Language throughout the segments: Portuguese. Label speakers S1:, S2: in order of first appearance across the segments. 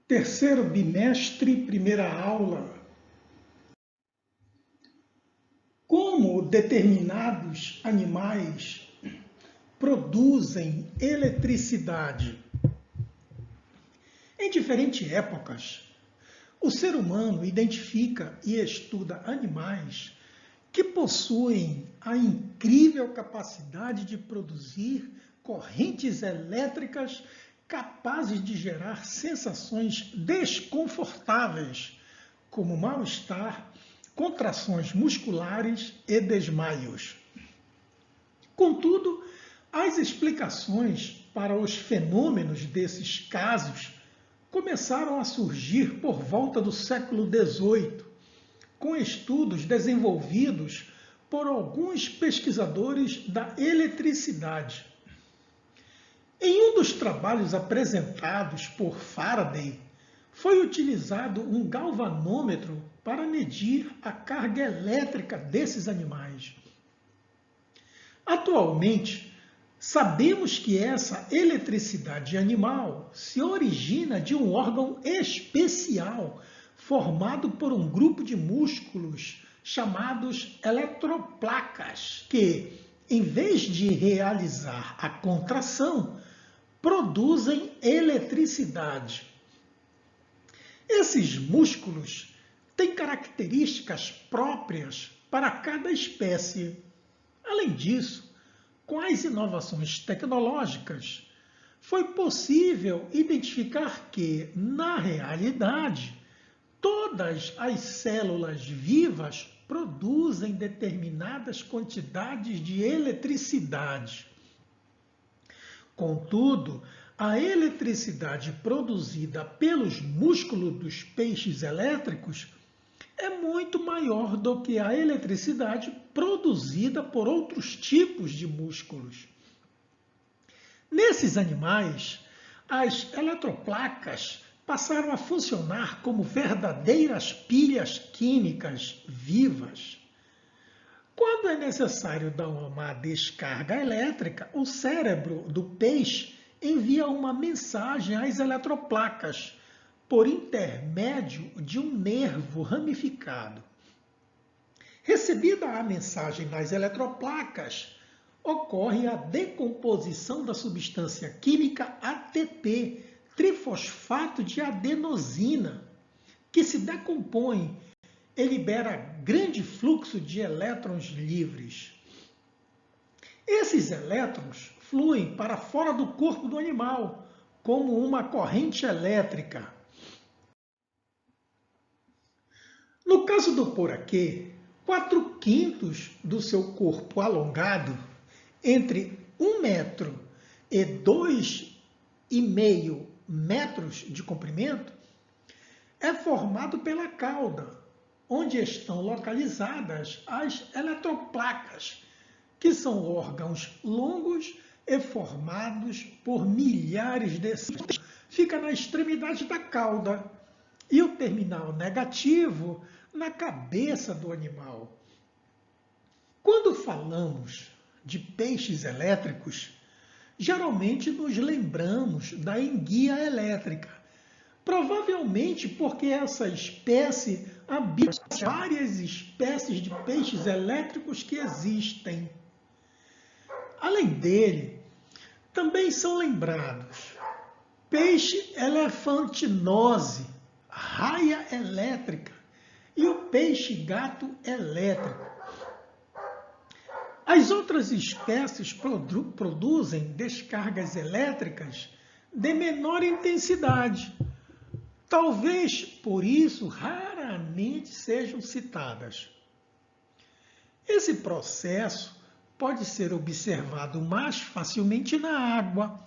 S1: Terceiro bimestre, primeira aula. Como determinados animais produzem eletricidade? Em diferentes épocas, o ser humano identifica e estuda animais que possuem a incrível capacidade de produzir correntes elétricas capazes de gerar sensações desconfortáveis, como mal-estar, contrações musculares e desmaios. Contudo, as explicações para os fenômenos desses casos começaram a surgir por volta do século XVIII, com estudos desenvolvidos por alguns pesquisadores da eletricidade. Em um dos trabalhos apresentados por Faraday, foi utilizado um galvanômetro para medir a carga elétrica desses animais. Atualmente, sabemos que essa eletricidade animal se origina de um órgão especial formado por um grupo de músculos chamados eletroplacas, que, em vez de realizar a contração, produzem eletricidade. Esses músculos têm características próprias para cada espécie. Além disso, com as inovações tecnológicas, foi possível identificar que, na realidade, todas as células vivas produzem determinadas quantidades de eletricidade. Contudo, a eletricidade produzida pelos músculos dos peixes elétricos é muito maior do que a eletricidade produzida por outros tipos de músculos. Nesses animais, as eletroplacas passaram a funcionar como verdadeiras pilhas químicas vivas. Quando é necessário dar uma descarga elétrica, o cérebro do peixe envia uma mensagem às eletroplacas por intermédio de um nervo ramificado. Recebida a mensagem nas eletroplacas, ocorre a decomposição da substância química ATP, trifosfato de adenosina, que se decompõe e libera grande fluxo de elétrons livres. Esses elétrons fluem para fora do corpo do animal, como uma corrente elétrica. No caso do poraquê, 4/5 do seu corpo alongado, entre 1 metro e 2,5 metros de comprimento, é formado pela cauda, onde estão localizadas as eletroplacas, que são órgãos longos e formados por milhares de células. Fica na extremidade da cauda e o terminal negativo na cabeça do animal. Quando falamos de peixes elétricos, geralmente nos lembramos da enguia elétrica, provavelmente porque essa espécie habita várias espécies de peixes elétricos que existem. Além dele, também são lembrados peixe elefantinose, raia elétrica e o peixe-gato elétrico. As outras espécies produzem descargas elétricas de menor intensidade. Talvez por isso raramente sejam citadas. Esse processo pode ser observado mais facilmente na água,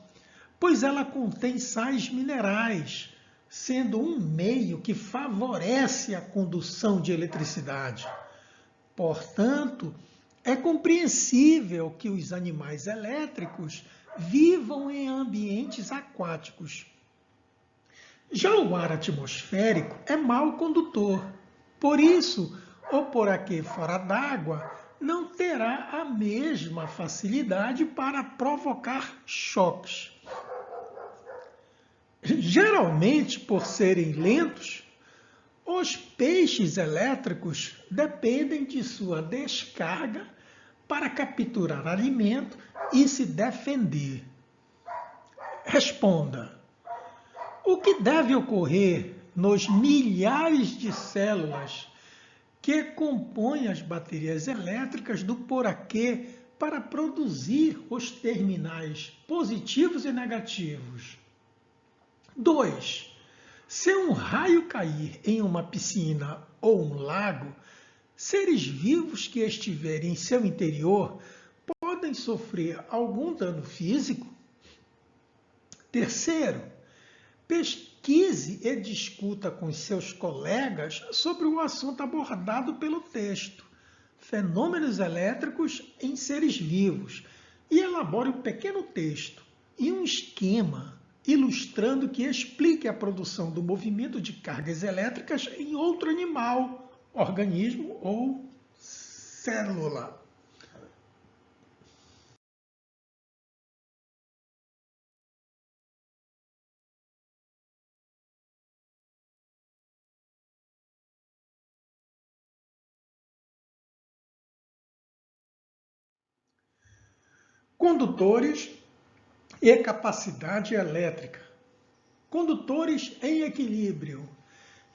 S1: pois ela contém sais minerais, sendo um meio que favorece a condução de eletricidade. Portanto, é compreensível que os animais elétricos vivam em ambientes aquáticos. Já o ar atmosférico é mau condutor, por isso, o poraquê fora d'água não terá a mesma facilidade para provocar choques. Geralmente, por serem lentos, os peixes elétricos dependem de sua descarga para capturar alimento e se defender. Responda: o que deve ocorrer nos milhares de células que compõem as baterias elétricas do poraquê para produzir os terminais positivos e negativos? 2. Se um raio cair em uma piscina ou um lago, seres vivos que estiverem em seu interior podem sofrer algum dano físico? Terceiro, pesquise e discuta com seus colegas sobre o assunto abordado pelo texto, fenômenos elétricos em seres vivos, e elabore um pequeno texto e um esquema ilustrando que explique a produção do movimento de cargas elétricas em outro animal, organismo ou célula. Condutores e capacidade elétrica. Condutores em equilíbrio.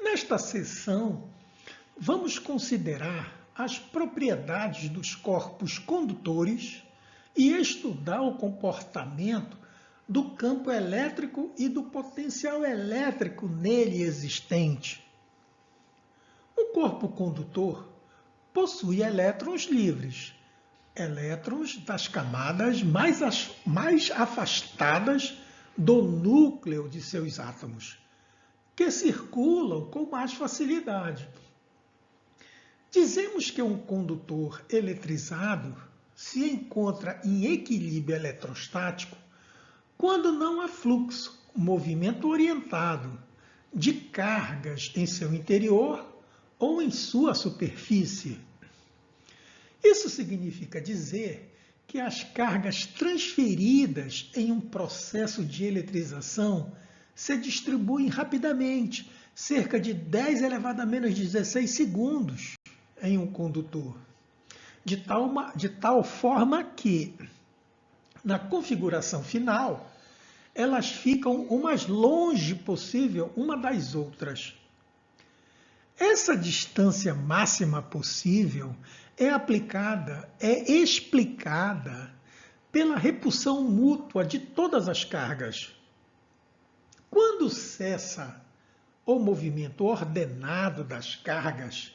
S1: Nesta seção, vamos considerar as propriedades dos corpos condutores e estudar o comportamento do campo elétrico e do potencial elétrico nele existente. O corpo condutor possui elétrons livres, elétrons das camadas mais afastadas do núcleo de seus átomos, que circulam com mais facilidade. Dizemos que um condutor eletrizado se encontra em equilíbrio eletrostático quando não há fluxo, movimento orientado, de cargas em seu interior ou em sua superfície. Isso significa dizer que as cargas transferidas em um processo de eletrização se distribuem rapidamente, cerca de 10 elevado a menos 16 segundos em um condutor, de tal forma que, na configuração final, elas ficam o mais longe possível uma das outras. Essa distância máxima possível é explicada pela repulsão mútua de todas as cargas. Quando cessa o movimento ordenado das cargas,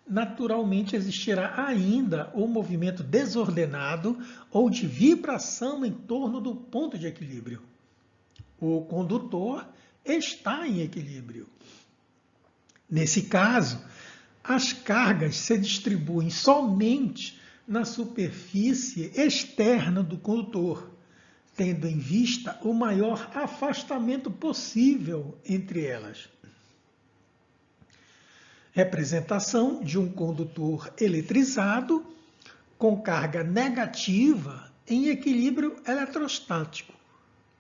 S1: naturalmente existirá ainda o movimento desordenado ou de vibração em torno do ponto de equilíbrio. O condutor está em equilíbrio. Nesse caso, as cargas se distribuem somente na superfície externa do condutor, tendo em vista o maior afastamento possível entre elas. Representação de um condutor eletrizado com carga negativa em equilíbrio eletrostático.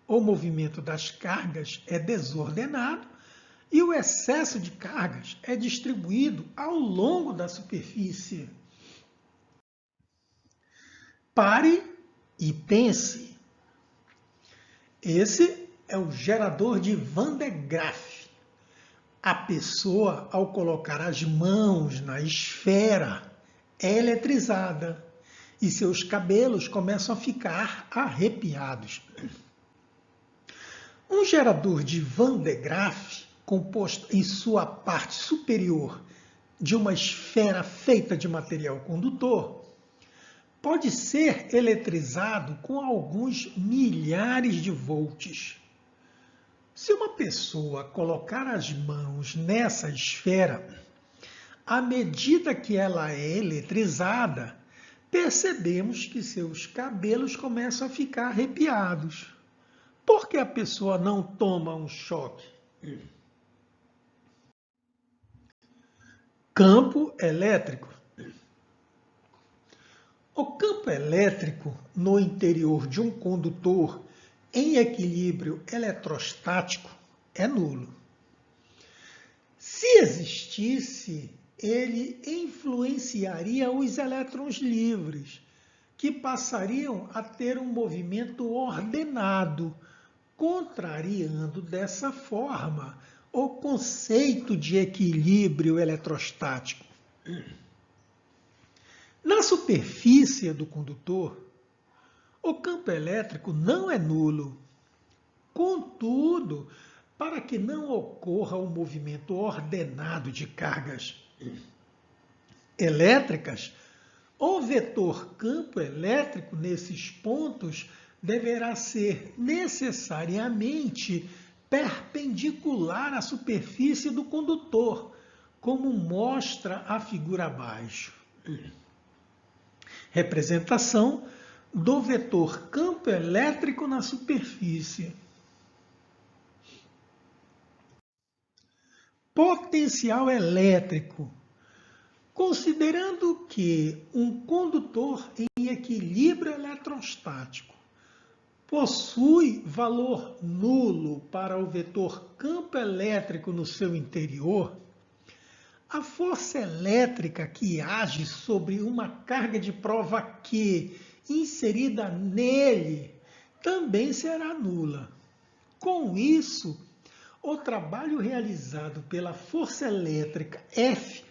S1: O movimento das cargas é desordenado e o excesso de cargas é distribuído ao longo da superfície. Pare e pense. Esse é o gerador de Van de Graaff. A pessoa, ao colocar as mãos na esfera, é eletrizada e seus cabelos começam a ficar arrepiados. Um gerador de Van de Graaff, composto em sua parte superior de uma esfera feita de material condutor, pode ser eletrizado com alguns milhares de volts. Se uma pessoa colocar as mãos nessa esfera, à medida que ela é eletrizada, percebemos que seus cabelos começam a ficar arrepiados. Por que a pessoa não toma um choque? Campo elétrico. O campo elétrico no interior de um condutor em equilíbrio eletrostático é nulo. Se existisse, ele influenciaria os elétrons livres, que passariam a ter um movimento ordenado, contrariando dessa forma o conceito de equilíbrio eletrostático. Na superfície do condutor, o campo elétrico não é nulo. Contudo, para que não ocorra um movimento ordenado de cargas elétricas, o vetor campo elétrico nesses pontos deverá ser necessariamente perpendicular à superfície do condutor, como mostra a figura abaixo. Representação do vetor campo elétrico na superfície. Potencial elétrico. Considerando que um condutor em equilíbrio eletrostático possui valor nulo para o vetor campo elétrico no seu interior, a força elétrica que age sobre uma carga de prova Q inserida nele também será nula. Com isso, o trabalho realizado pela força elétrica F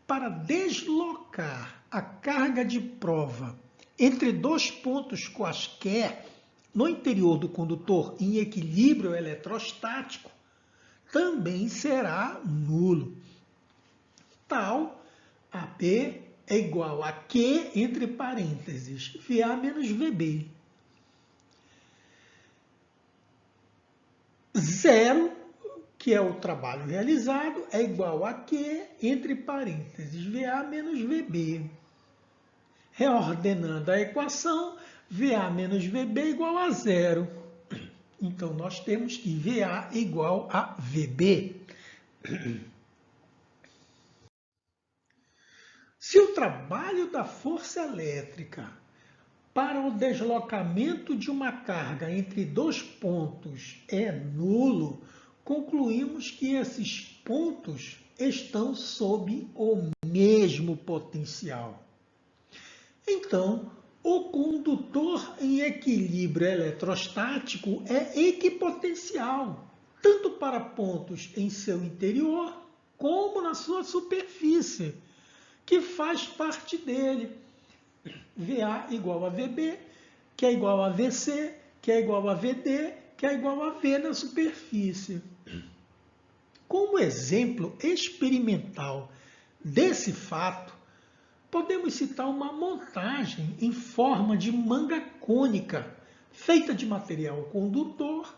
S1: para deslocar a carga de prova entre dois pontos quaisquer no interior do condutor em equilíbrio eletrostático também será nulo. Tal AP é igual a Q entre parênteses VA menos VB. Zero, que é o trabalho realizado, é igual a Q entre parênteses VA menos VB. Reordenando a equação, VA menos VB igual a zero. Então, nós temos que VA igual a VB. Se o trabalho da força elétrica para o deslocamento de uma carga entre dois pontos é nulo, concluímos que esses pontos estão sob o mesmo potencial. Então, o condutor em equilíbrio eletrostático é equipotencial, tanto para pontos em seu interior como na sua superfície, que faz parte dele. VA igual a VB, que é igual a VC, que é igual a VD, que é igual a V na superfície. Como exemplo experimental desse fato, podemos citar uma montagem em forma de manga cônica, feita de material condutor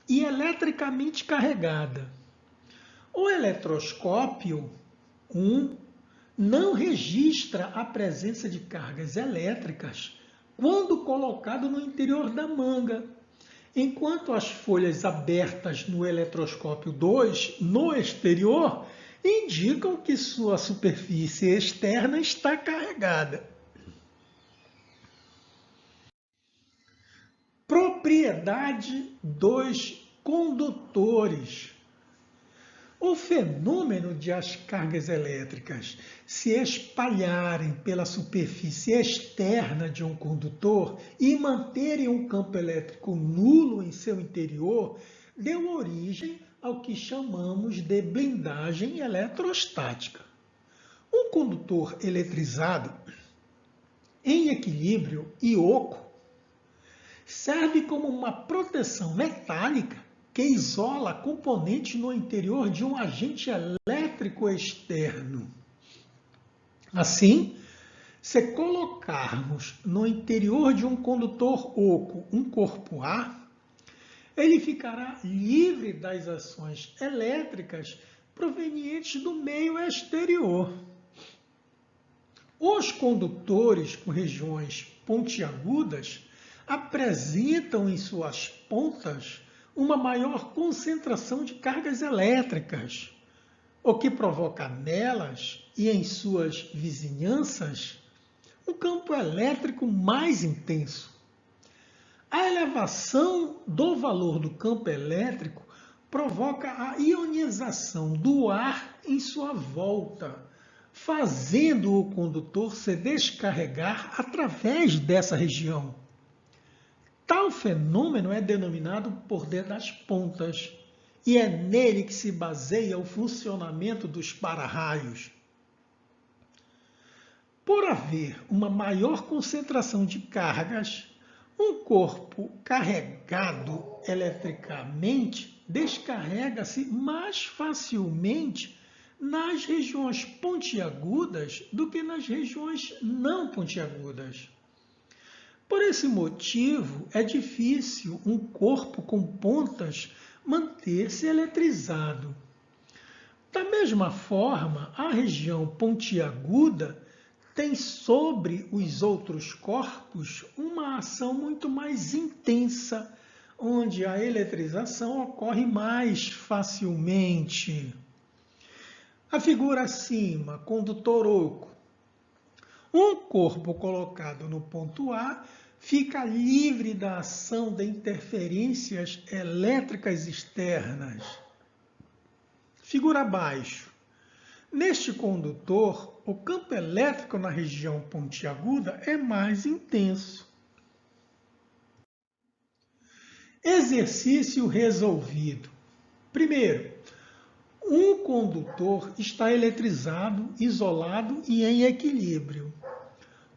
S1: e eletricamente carregada. O eletroscópio 1 não registra a presença de cargas elétricas quando colocado no interior da manga, enquanto as folhas abertas no eletroscópio 2, no exterior, indicam que sua superfície externa está carregada. Propriedade dos condutores. O fenômeno de as cargas elétricas se espalharem pela superfície externa de um condutor e manterem um campo elétrico nulo em seu interior deu origem ao que chamamos de blindagem eletrostática. Um condutor eletrizado em equilíbrio e oco serve como uma proteção metálica que isola componentes no interior de um agente elétrico externo. Assim, se colocarmos no interior de um condutor oco um corpo A, ele ficará livre das ações elétricas provenientes do meio exterior. Os condutores com regiões pontiagudas apresentam em suas pontas uma maior concentração de cargas elétricas, o que provoca nelas e em suas vizinhanças um campo elétrico mais intenso. A elevação do valor do campo elétrico provoca a ionização do ar em sua volta, fazendo o condutor se descarregar através dessa região. Tal fenômeno é denominado poder das pontas, e é nele que se baseia o funcionamento dos para-raios. Por haver uma maior concentração de cargas, um corpo carregado eletricamente descarrega-se mais facilmente nas regiões pontiagudas do que nas regiões não pontiagudas. Por esse motivo, é difícil um corpo com pontas manter-se eletrizado. Da mesma forma, a região pontiaguda tem sobre os outros corpos uma ação muito mais intensa, onde a eletrização ocorre mais facilmente. A figura acima, condutor oco. Um corpo colocado no ponto A fica livre da ação de interferências elétricas externas. Figura abaixo. Neste condutor, o campo elétrico na região pontiaguda é mais intenso. Exercício resolvido. Primeiro, um condutor está eletrizado, isolado e em equilíbrio.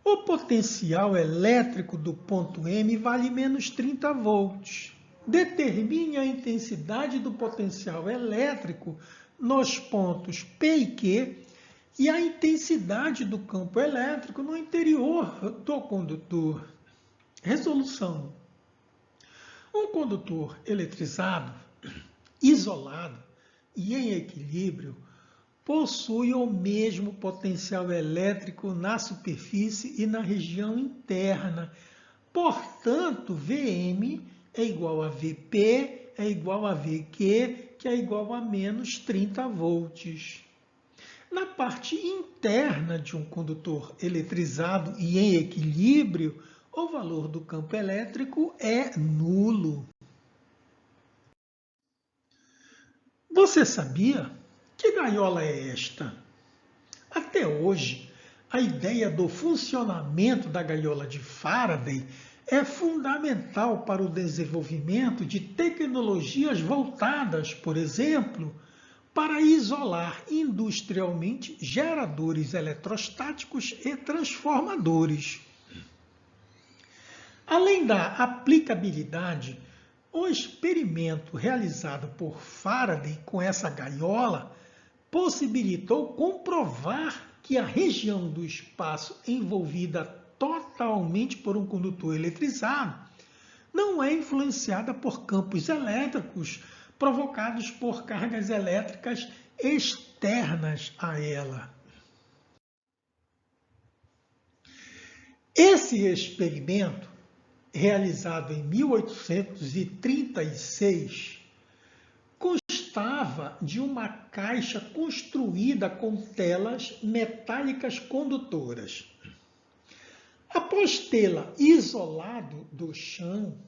S1: O potencial elétrico do ponto M vale menos 30 volts. Determine a intensidade do potencial elétrico nos pontos P e Q e a intensidade do campo elétrico no interior do condutor. Resolução. Um condutor eletrizado, isolado e em equilíbrio possui o mesmo potencial elétrico na superfície e na região interna. Portanto, Vm é igual a Vp, é igual a Vq, que é igual a menos 30 volts. Na parte interna de um condutor eletrizado e em equilíbrio, o valor do campo elétrico é nulo. Você sabia? Que gaiola é esta? Até hoje, a ideia do funcionamento da gaiola de Faraday é fundamental para o desenvolvimento de tecnologias voltadas, por exemplo, para isolar industrialmente geradores eletrostáticos e transformadores. Além da aplicabilidade, o experimento realizado por Faraday com essa gaiola possibilitou comprovar que a região do espaço envolvida totalmente por um condutor eletrizado não é influenciada por campos elétricos provocados por cargas elétricas externas a ela. Esse experimento, realizado em 1836, constava de uma caixa construída com telas metálicas condutoras. Após tê-la isolado do chão,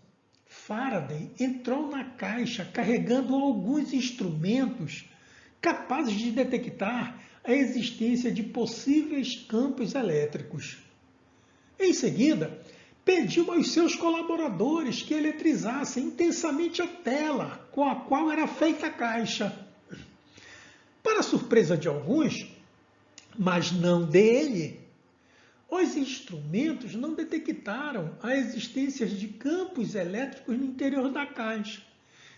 S1: Faraday entrou na caixa carregando alguns instrumentos capazes de detectar a existência de possíveis campos elétricos. Em seguida, pediu aos seus colaboradores que eletrizassem intensamente a tela com a qual era feita a caixa. Para surpresa de alguns, mas não dele, os instrumentos não detectaram a existência de campos elétricos no interior da caixa.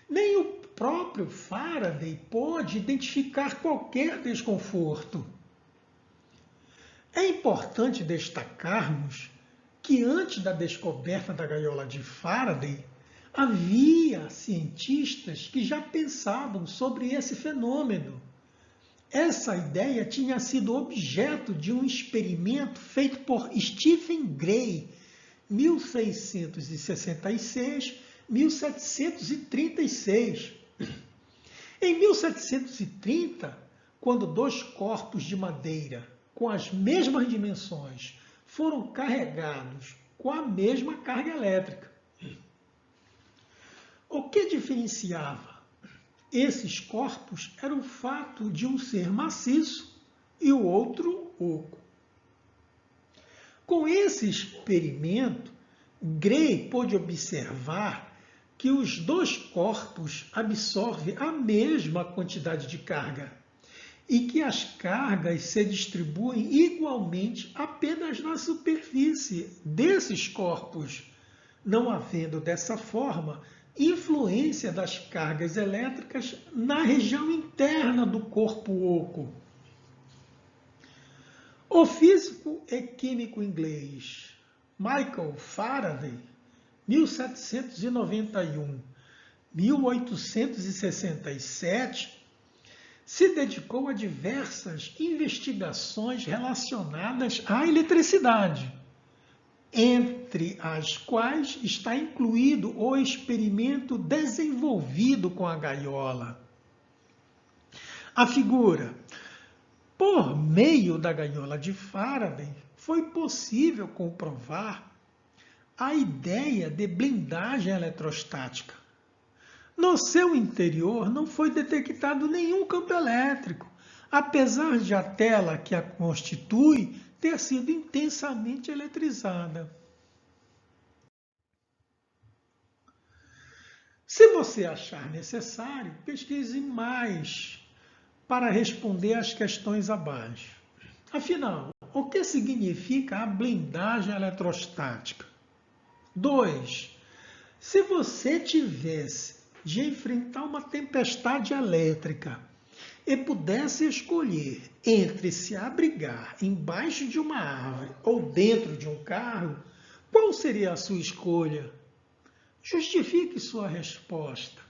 S1: Nem o próprio Faraday pôde identificar qualquer desconforto. É importante destacarmos que antes da descoberta da gaiola de Faraday, havia cientistas que já pensavam sobre esse fenômeno. Essa ideia tinha sido objeto de um experimento feito por Stephen Gray, 1666-1736. Em 1730, quando dois corpos de madeira com as mesmas dimensões foram carregados com a mesma carga elétrica. O que diferenciava Esses corpos eram o fato de um ser maciço e o outro oco. Com esse experimento, Gray pôde observar que os dois corpos absorvem a mesma quantidade de carga e que as cargas se distribuem igualmente apenas na superfície desses corpos, não havendo dessa forma influência das cargas elétricas na região interna do corpo oco. O físico e químico inglês Michael Faraday, 1791-1867, se dedicou a diversas investigações relacionadas à eletricidade, entre as quais está incluído o experimento desenvolvido com a gaiola. A figura. Por meio da gaiola de Faraday, foi possível comprovar a ideia de blindagem eletrostática. No seu interior não foi detectado nenhum campo elétrico, apesar de a tela que a constitui ter sido intensamente eletrizada. Se você achar necessário, pesquise mais para responder às questões abaixo. Afinal, o que significa a blindagem eletrostática? 2. Se você tivesse de enfrentar uma tempestade elétrica e pudesse escolher entre se abrigar embaixo de uma árvore ou dentro de um carro, qual seria a sua escolha? Justifique sua resposta.